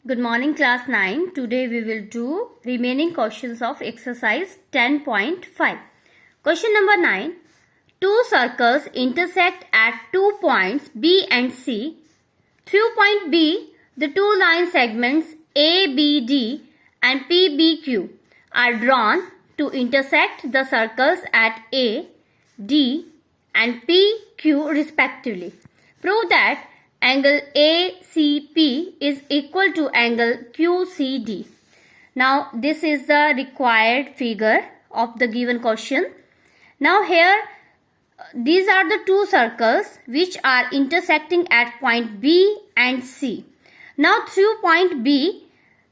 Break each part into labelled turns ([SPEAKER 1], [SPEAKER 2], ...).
[SPEAKER 1] Good morning, class 9. Today we will do remaining questions of exercise 10.5. Question number 9. Two circles intersect at 2 points B and C. Through point B, the two line segments ABD and PBQ are drawn to intersect the circles at A, D and PQ respectively. Prove that angle ACP is equal to angle QCD. Now this is the required figure of the given question. Now here these are the two circles which are intersecting at point B and C. Now through point B,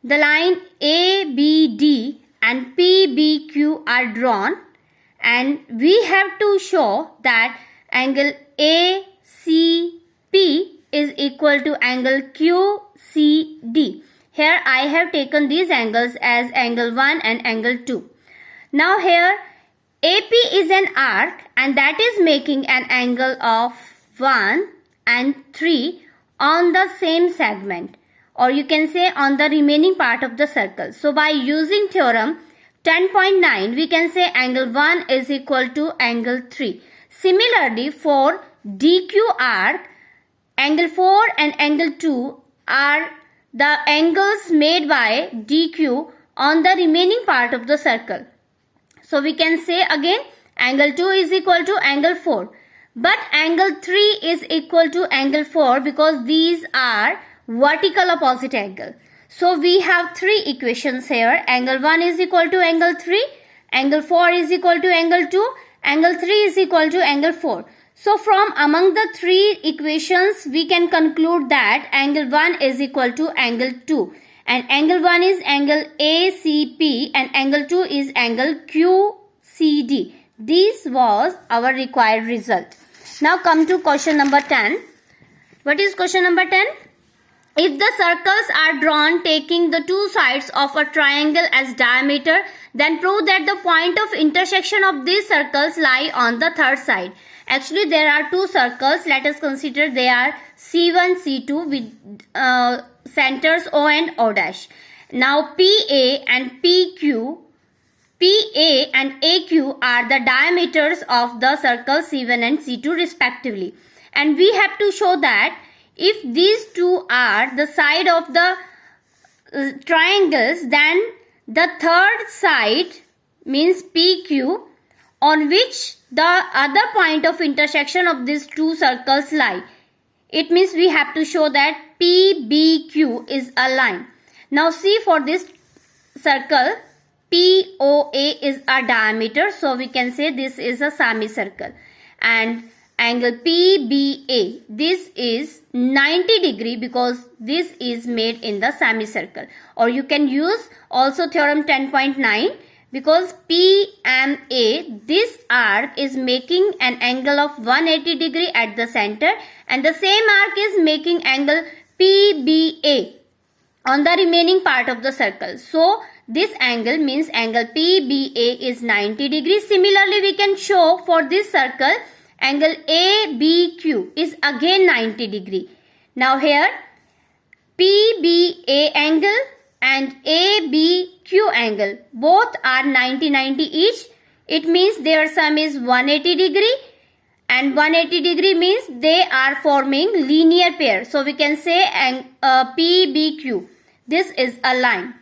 [SPEAKER 1] the line ABD and PBQ are drawn and we have to show that angle ACP is equal to angle QCD. Here I have taken these angles as angle 1 and angle 2. Now here AP is an arc and that is making an angle of 1 and 3 on the same segment, or you can say on the remaining part of the circle. So by using theorem 10.9 we can say angle 1 is equal to angle 3. Similarly for DQ arc, angle 4 and angle 2 are the angles made by DQ on the remaining part of the circle. So we can say again angle 2 is equal to angle 4. But angle 3 is equal to angle 4 because these are vertical opposite angle. So we have three equations here. Angle 1 is equal to angle 3. Angle 4 is equal to angle 2. Angle 3 is equal to angle 4. So from among the three equations, we can conclude that angle 1 is equal to angle 2. And angle 1 is angle ACP and angle 2 is angle QCD. This was our required result. Now come to question number 10. What is question number 10? If the circles are drawn taking the two sides of a triangle as diameter, then prove that the point of intersection of these circles lie on the third side. Actually, there are two circles. Let us consider they are C1, C2 with centers O and O dash. Now, PA and PQ, PA and AQ are the diameters of the circle C1 and C2 respectively. And we have to show that if these two are the side of the triangles, then the third side means PQ, on which the other point of intersection of these two circles lie. It means we have to show that PBQ is a line. Now see, for this circle POA is a diameter, so we can say this is a semicircle. And angle PBA, this is 90 degree because this is made in the semicircle. Or you can use also theorem 10.9 because PMA, this arc is making an angle of 180 degree at the center and the same arc is making angle PBA on the remaining part of the circle. So this angle means angle PBA is 90 degree. Similarly, we can show for this circle angle ABQ is again 90 degree. Now here PBA angle and ABQ angle both are 90-90 each. It means their sum is 180 degree and 180 degree means they are forming linear pair. So we can say PBQ. This is a line.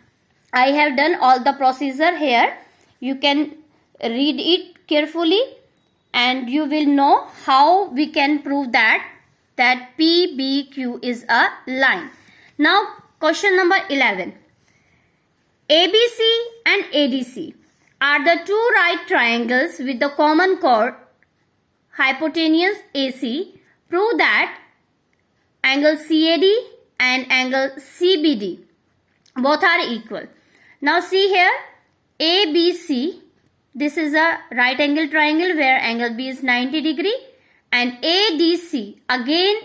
[SPEAKER 1] I have done all the procedure here. You can read it carefully and you will know how we can prove that PBQ is a line. Now question number 11. ABC and ADC are the two right triangles with the common chord hypotenuse AC. Prove that angle CAD and angle CBD both are equal. Now see here ABC, this is a right angle triangle where angle B is 90 degree, and ADC again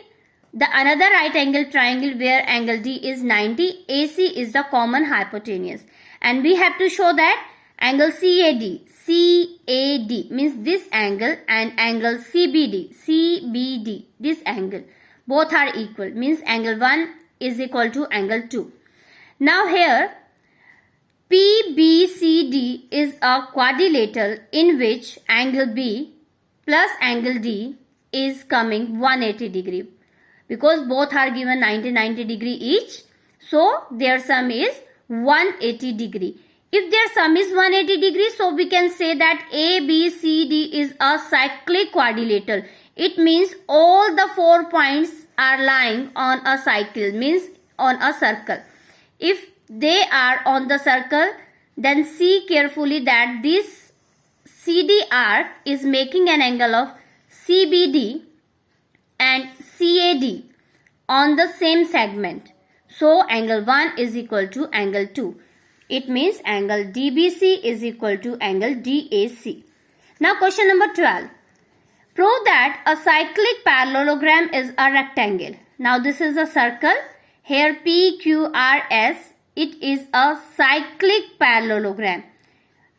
[SPEAKER 1] the another right angle triangle where angle D is 90. AC is the common hypotenuse and we have to show that angle CAD means this angle and angle CBD this angle both are equal, means angle 1 is equal to angle 2. Now here PBCD is a quadrilateral in which angle B plus angle D is coming 180 degree. Because both are given 90 degree each, so their sum is 180 degree. If their sum is 180 degree, so we can say that ABCD is a cyclic quadrilateral. It means all the 4 points are lying on a cycle, means on a circle. If they are on the circle, then see carefully that this CD arc is making an angle of CBD and CAD on the same segment. So angle 1 is equal to angle 2. It means angle DBC is equal to angle DAC. Now question number 12. Prove that a cyclic parallelogram is a rectangle. Now this is a circle. Here PQRS, it is a cyclic parallelogram.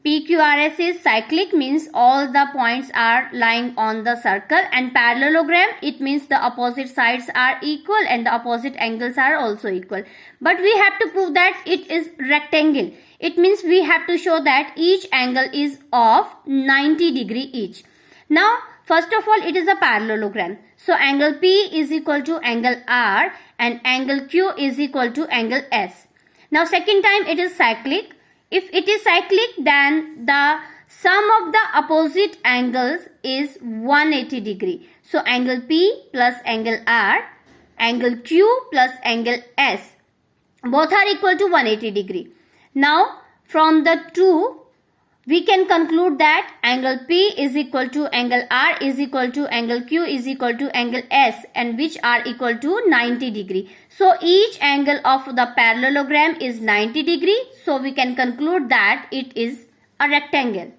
[SPEAKER 1] PQRS is cyclic, means all the points are lying on the circle, and parallelogram, it means the opposite sides are equal and the opposite angles are also equal. But we have to prove that it is rectangle. It means we have to show that each angle is of 90 degree each. Now first of all, it is a parallelogram. So angle P is equal to angle R and angle Q is equal to angle S. Now second time, it is cyclic. If it is cyclic, then the sum of the opposite angles is 180 degree. So angle P plus angle R, angle Q plus angle S, both are equal to 180 degree. Now from the two, we can conclude that angle P is equal to angle R is equal to angle Q is equal to angle S, and which are equal to 90 degree. So each angle of the parallelogram is 90 degree. So we can conclude that it is a rectangle.